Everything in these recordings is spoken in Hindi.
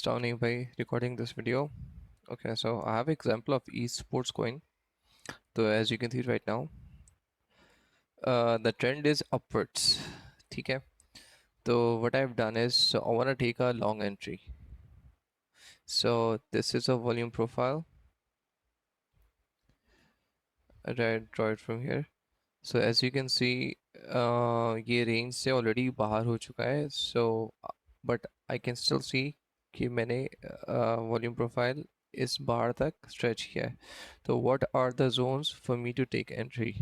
Starting by recording this video. Okay, so I have example of esports coin. So as you can see right now, the trend is upwards. ठीक है. So what I've done is, so I want to take a long entry. So this is a volume profile. Draw it from here. So as you can see, ये range से already बाहर हो चुका है. So but I can still see कि मैंने volume profile इस बार तक stretch किया है. तो what are the zones for me to take entry?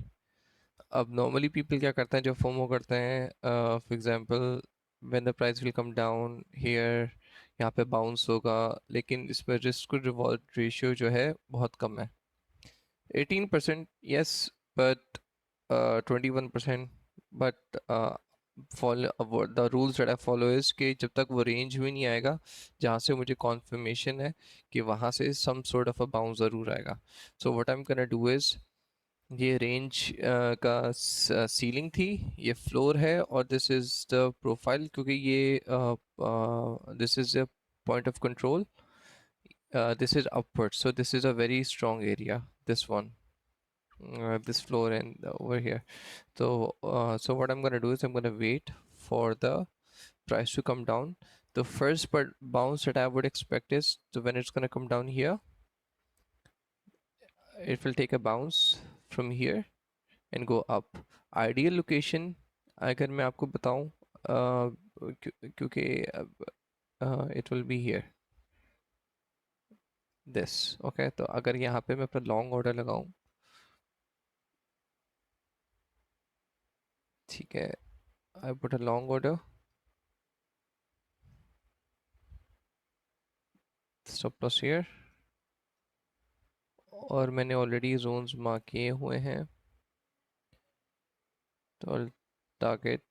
अब नॉर्मली पीपल क्या करते हैं जब फोमो करते हैं, for example when the price will come down here, यहाँ पे बाउंस होगा, लेकिन इसमें रिस्क टू रिवॉर्ड रेशियो जो है बहुत कम है. 18% yes, but 21%. But follow the rules that I follow is कि जब तक वो रेंज भी नहीं आएगा जहाँ से मुझे कॉन्फर्मेशन है कि वहाँ से some sort of a bounce ज़रूर आएगा. So what I am gonna do is, ये रेंज का सीलिंग थी, ये फ्लोर है, और दिस इज़ द प्रोफाइल, क्योंकि ये this is the point of control. This is upward, so this is a very strong area, this one, this floor and over here. So what I'm gonna do is I'm gonna wait for the price to come down. The first bounce that I would expect is, so when it's gonna come down here, it will take a bounce from here and go up. Ideal location अगर मैं आपको बताऊं, क्योंकि it will be here, this. okay, तो अगर यहाँ पे मैं अपना लॉन्ग ऑर्डर लगाऊं, ठीक है, I put a long order, stop loss here, और मैंने ऑलरेडी जोन्स मार्क किए हुए हैं. तो target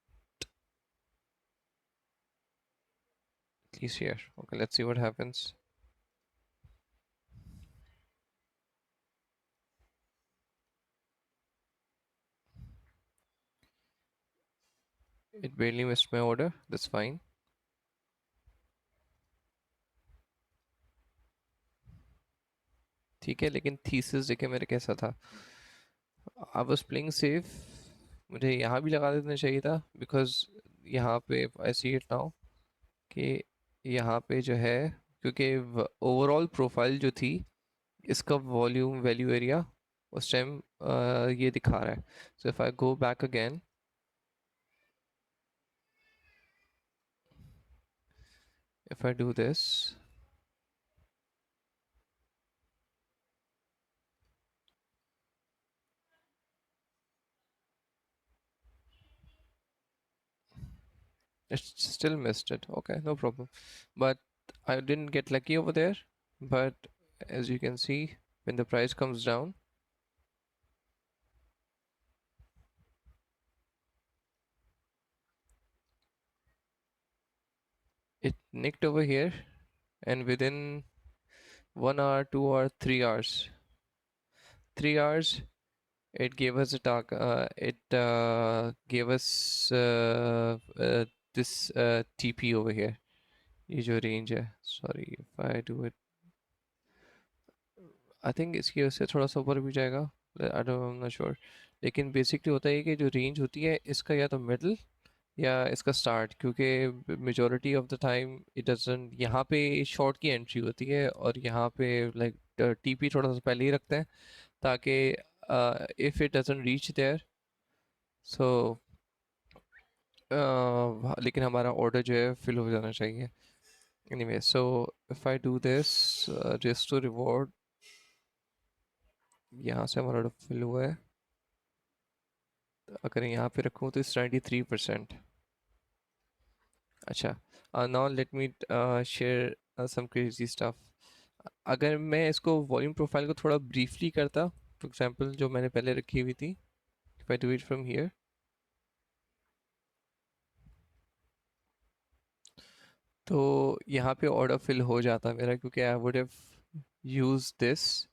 at least here. Okay, let's see what happens. It barely missed my order, that's fine. ठीक है, लेकिन थीसिस देखे मेरे कैसा था. I was playing safe. मुझे यहाँ भी लगा देना चाहिए था, बिकॉज यहाँ पे आई सी इट नाउ कि यहाँ पे जो है, क्योंकि ओवरऑल प्रोफाइल जो थी, इसका वॉल्यूम वैल्यू एरिया उस टाइम ये दिखा रहा है. So if I go back again, if I do this, it still missed it. Okay, no problem. But I didn't get lucky over there. But as you can see, when the price comes down, it nicked over here, and within 1 hour, 2 hour, 3 hours, 3 hours, it gave us a talk. It gave us this TP over here. ये जो range है, sorry if I do it, I think इसकी वजह से थोड़ा सा ऊपर भी जाएगा. I don't, I am not sure. लेकिन बेसिकली होता है कि जो रेंज होती है इसका या तो मिडल या इसका स्टार्ट, क्योंकि majority of the time it doesn't, यहाँ पे शॉर्ट की एंट्री होती है, और यहाँ पे लाइक टीपी थोड़ा सा पहले ही रखते हैं, ताकि if it doesn't reach there, so लेकिन हमारा ऑर्डर जो है फिल हो जाना चाहिए. Anyway, so if I do this, risk to reward, यहाँ से हमारा ऑर्डर फिल हुआ है. अगर यहाँ पे रखूँ तो इट्स 93%. अच्छा, now let me share some crazy stuff. अगर मैं इसको वॉल्यूम प्रोफाइल को थोड़ा ब्रीफली करता, फॉर एग्जांपल जो मैंने पहले रखी हुई थी, if I do it from here, तो यहाँ पे ऑर्डर फिल हो जाता मेरा, क्योंकि I would have use this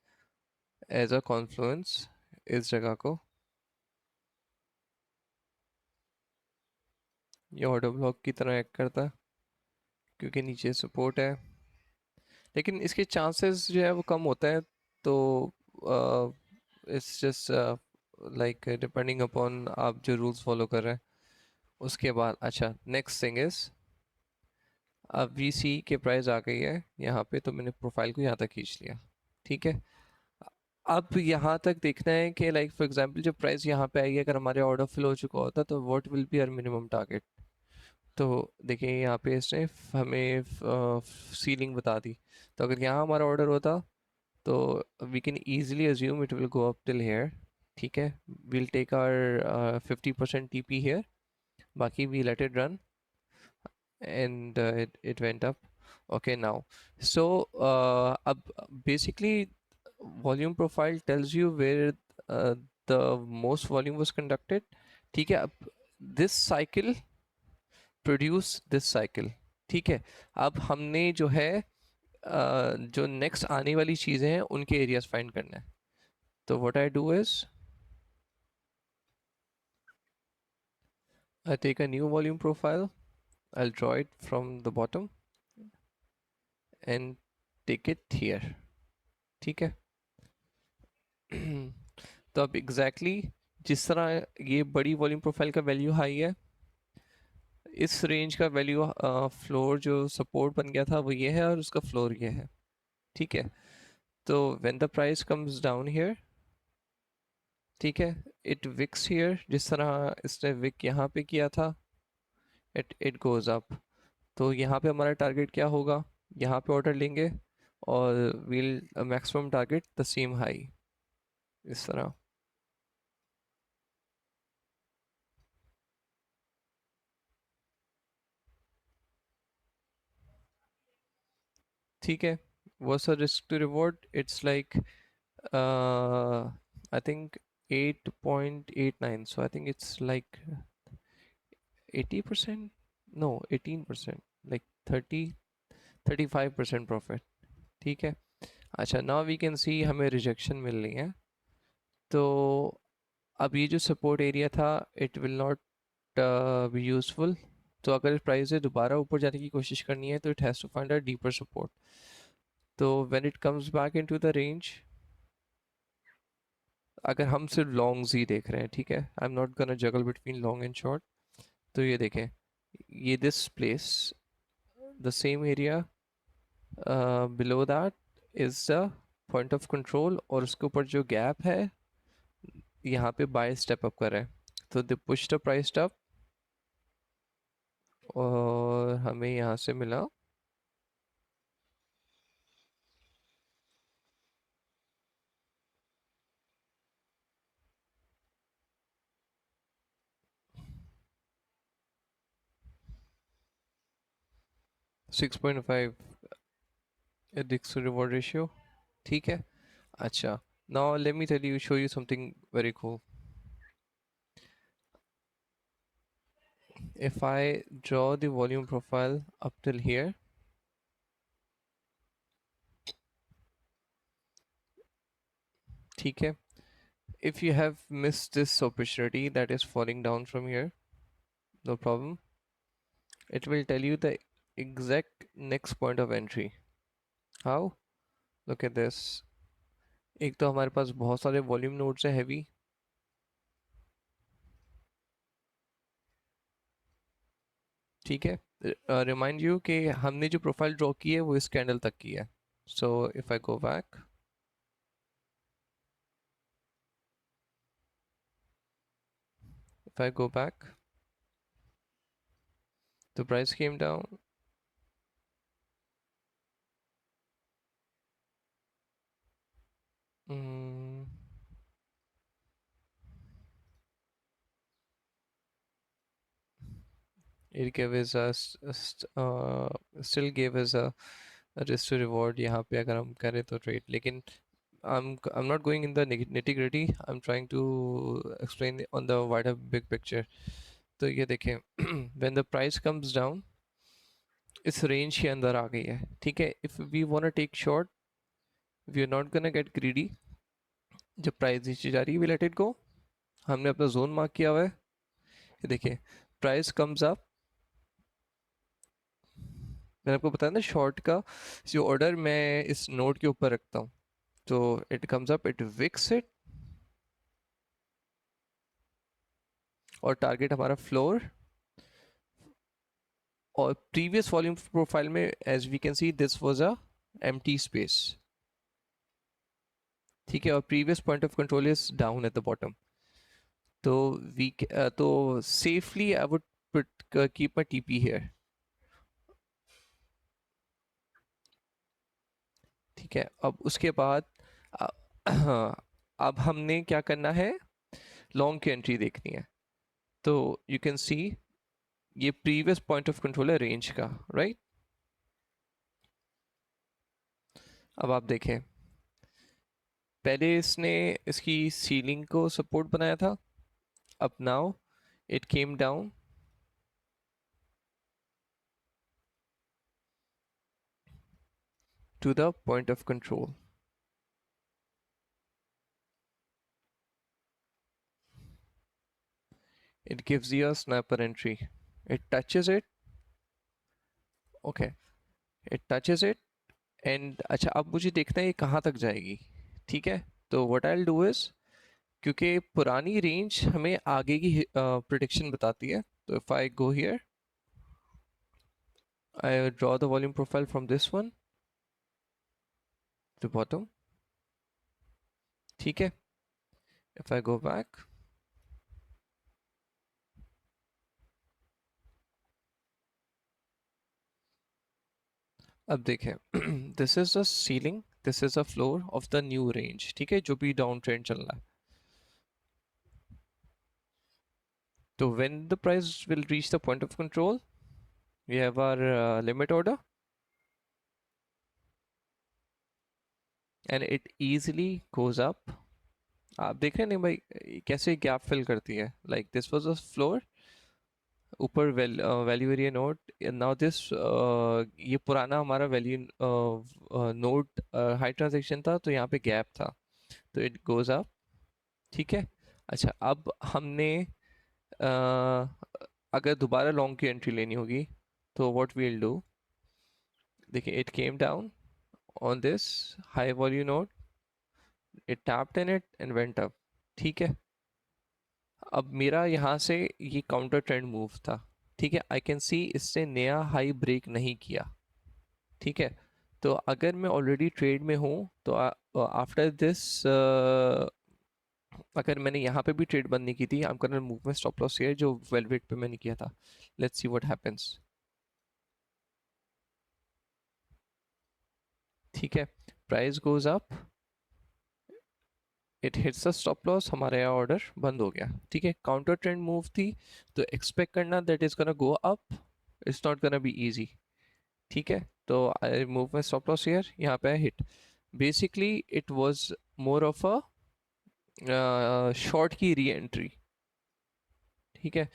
as a confluence, इस जगह को. ये ऑर्डर ब्लॉक की तरह एक्ट करता, क्योंकि नीचे सपोर्ट है. लेकिन इसके चांसेस जो है वो कम होते हैं। तो it's just like depending upon आप जो रूल्स फॉलो कर रहे हैं। उसके बाद अच्छा, नेक्स्ट थिंग इज, अब वीसी के प्राइस आ गई है यहाँ पे, तो मैंने प्रोफाइल को यहाँ तक खींच लिया। ठीक है, अब यहाँ तक देखना है कि लाइक फॉर एग्जांपल जो प्राइस यहाँ पे आई है, अगर हमारे ऑर्डर फिल हो चुका होता तो what will be our minimum target. तो देखिए यहाँ पे इसने हमें सीलिंग बता दी। तो अगर यहाँ हमारा ऑर्डर होता तो we can easily assume it will go up till here. ठीक है, we'll take our 50% TP here, बाकी we let it run and it went up. Okay, now so basically volume profile tells you where uh, the most volume was conducted. ठीक है, अब this cycle produce this cycle। ठीक है, अब हमने जो है जो नेक्स्ट आने वाली चीजें हैं उनके एरियाज फाइंड करना है। तो what I do is I take a new volume profile, I'll draw it from the bottom and take it here। ठीक है। तो अब एग्जैक्टली जिस तरह ये बड़ी वॉल्यूम प्रोफाइल का वैल्यू हाई है, इस रेंज का वैल्यू फ्लोर जो सपोर्ट बन गया था वो ये है और उसका फ्लोर ये है। ठीक है, तो when the price comes down here, ठीक है, इट विक्स हियर जिस तरह इसने विक यहाँ पे किया था, इट गोज अप। तो यहाँ पे हमारा टारगेट क्या होगा, यहाँ पे ऑर्डर लेंगे और we'll maximum target the same high, इस तरह। ठीक है, what's the risk to reward? It's like I think 8.89, so I think it's like 80%, no 18%, like 35% profit। ठीक है, अच्छा, now we can see हमें रिजेक्शन मिल रही है। तो अब ये जो सपोर्ट एरिया था, it will not be useful. तो अगर प्राइस से दोबारा ऊपर जाने की कोशिश करनी है तो it has to find a deeper support. तो when it comes back into the range, अगर हम सिर्फ लॉन्ग्स ही देख रहे हैं, ठीक है, I am not gonna juggle between long and short. तो ये देखें, ये this place, the same area below that is the point of control, और उसके ऊपर जो गैप है यहाँ पे बाय स्टेप अप कर रहे हैं। तो they push the price up और हमें यहाँ से मिला 6.5 रिस्क रिवॉर्ड रेशियो। ठीक है, अच्छा, now let me tell you, show you something very cool. If I draw the volume profile up till here, ठीक है, if you have missed this opportunity that is falling down from here, no problem, it will tell you the exact next point of entry। How? Look at this, एक तो हमारे पास बहुत सारे वॉल्यूम नोड्स हैं हैवी। ठीक है, रिमाइंड यू कि हमने जो प्रोफाइल ड्रॉ की है वो इस कैंडल तक की है। So if I go back, if I go back, the price came down। mm, it gave us a still gave us a risk to reward यहाँ पे अगर हम करें तो ट्रेड। लेकिन I'm not going in the nitty gritty, I'm trying to explain on the wider big picture। तो ये देखें when the price comes down, इस रेंज के अंदर आ गई है। ठीक है, if we wanna take short, we are not gonna get greedy। जब प्राइस नीचे जा रही है we let it go। हमने अपना जोन मार्क किया हुआ है। ये देखिए, प्राइस कम्स अप, मैंने आपको बताया ना शॉर्ट का जो ऑर्डर मैं इस नोट के ऊपर रखता हूँ, तो it comes up, it wicks it, और टारगेट हमारा फ्लोर। और प्रीवियस वॉल्यूम प्रोफाइल में as we can see this was a empty space, ठीक है, और previous point of control is down at the bottom. तो वी तो safely I would keep my TP here, ठीक है। अब उसके बाद अ, अब हमने क्या करना है, लॉन्ग की एंट्री देखनी है। तो यू कैन सी ये प्रीवियस पॉइंट ऑफ कंट्रोल है रेंज का, राइट। अब आप देखें, पहले इसने इसकी सीलिंग को सपोर्ट बनाया था, अब now it came down to the point of control. It gives you a snapper entry. It touches it, okay, it touches it, and अच्छा अब मुझे देखना है ये कहाँ तक जाएगी, ठीक है। तो what I'll do is, क्योंकि पुरानी रेंज हमें आगे की प्रिडिक्शन बताती है, तो if I go here, I draw the volume profile from this one to bottom, ठीक है। If I go back, अब देखें this is the ceiling, this is a floor of the new range, ठीक है, जो भी डाउन ट्रेंड चल रहा है। तो when the price will reach the point of control, we have our limit order, and it easily goes up. आप देख रहे हैं नहीं भाई कैसे गैप फिल करती है, like this was a floor, ऊपर value area note, now this ये पुराना हमारा वैल्यू नोट हाई ट्रांजेक्शन था, तो यहाँ पे गैप था, तो इट गोज अप, ठीक है। अच्छा अब हमने अगर दोबारा लॉन्ग की एंट्री लेनी होगी, तो व्हाट वील डू, देखिए it came down on this high value note, it tapped in it and went up, ठीक है। अब मेरा यहाँ से ये काउंटर ट्रेंड मूव था, ठीक है, आई कैन सी इससे नया हाई ब्रेक नहीं किया, ठीक है। तो अगर मैं ऑलरेडी ट्रेड में हूँ, तो आफ्टर दिस अगर मैंने यहाँ पे भी ट्रेड बंद नहीं की थी, आई am gonna move my stop loss here जो वेलवेट पे मैंने किया था। लेट्स सी व्हाट हैपेंस, ठीक है। Price goes up, it hits the stop loss, हमारा यह ऑर्डर बंद हो गया, ठीक है। काउंटर ट्रेंड मूव थी, तो एक्सपेक्ट करना that is gonna go up, it's not gonna be easy, ठीक है। तो I move my stop loss here, यहाँ पे hit, basically it was more of a short की री एंट्री, ठीक है।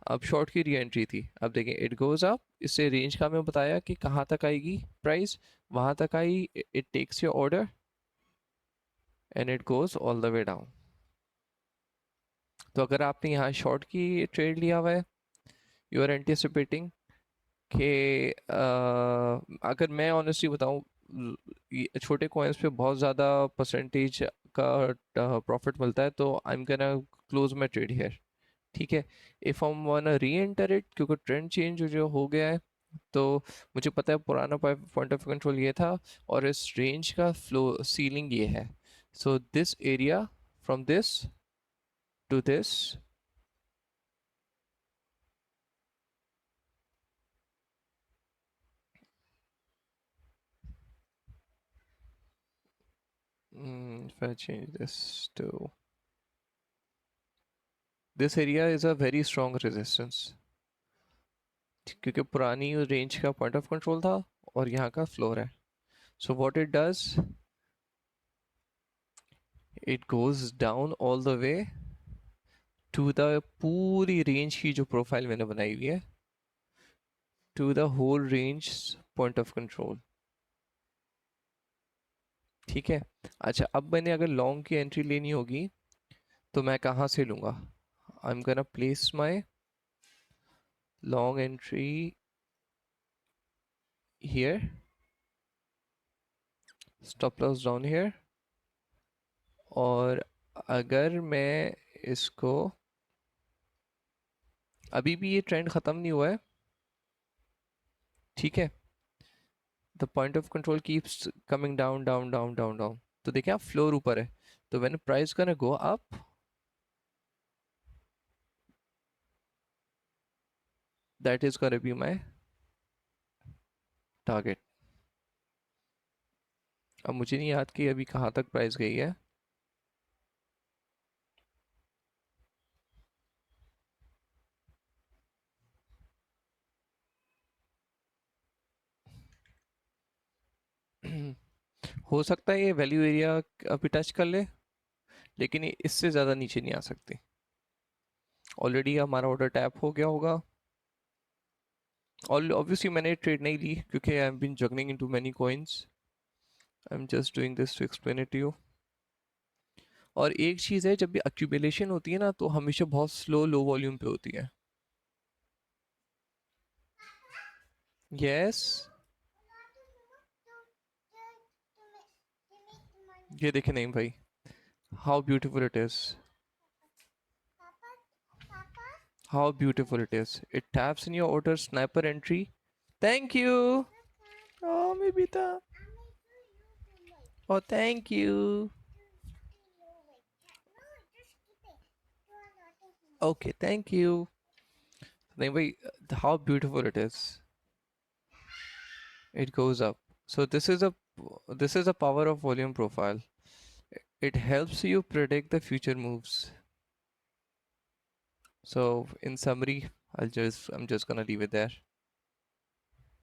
अब शॉर्ट की री एंट्री थी, अब देखें इट गोज अप, इससे रेंज का मैं बताया कि कहाँ तक आएगी प्राइस, वहाँ तक आई, it takes your order and it goes all the way down. तो अगर आपने यहाँ शॉर्ट की ट्रेड लिया हुआ है, यू आर एंटिसिपेटिंग कि अगर मैं ऑनेस्टली बताऊँ, छोटे कॉइन्स पे बहुत ज़्यादा परसेंटेज का प्रॉफिट मिलता है, तो आई am gonna close my trade here, ठीक है। इफ़ हम वाना री एंटर इट, क्योंकि ट्रेंड चेंज जो हो गया है, तो मुझे पता है पुराना पॉइंट ऑफ कंट्रोल ये था, और इस रेंज का फ्लो सीलिंग ये है, so this area from this to this, if I change this to this area is a very strong resistance, क्योंकि पुरानी रेंज का पॉइंट ऑफ कंट्रोल था और यहाँ का फ्लोर है। So what it does, it goes down all the way to the पूरी रेंज की जो प्रोफाइल मैंने बनाई हुई है, to the whole range point of control, ठीक है। अच्छा अब मैंने अगर लॉन्ग की एंट्री लेनी होगी, तो मैं कहाँ से लूँगा, आई am gonna place my long entry here, stop loss down here, और अगर मैं इसको, अभी भी ये ट्रेंड ख़त्म नहीं हुआ है, ठीक है, the point of control keeps coming down down down down down, तो देखें आप फ्लोर ऊपर है, तो when price gonna go up, that is gonna be my target. अब मुझे नहीं याद कि अभी कहाँ तक प्राइस गई है। हो सकता है ये वैल्यू एरिया अभी टच कर ले, लेकिन ये इससे ज़्यादा नीचे नहीं आ सकती। ऑलरेडी हमारा ऑर्डर टैप हो गया होगा, और ऑब्वियसली मैंने ट्रेड नहीं ली क्योंकि I have been juggling into many coins, I am just doing this to explain it to you. और एक चीज़ है, जब भी एक्यूमुलेशन होती है ना, तो हमेशा बहुत स्लो लो वॉल्यूम पे होती है। यस, ये देखे नहीं भाई, how beautiful it is, how beautiful it is, it taps in your order sniper entry. Thank you. Oh, maybe the. Oh, thank you. Okay, thank you. नहीं भाई, how beautiful it is. It goes up. So this is a power of volume profile. It helps you predict the future moves. So in summary, I'm just gonna leave it there.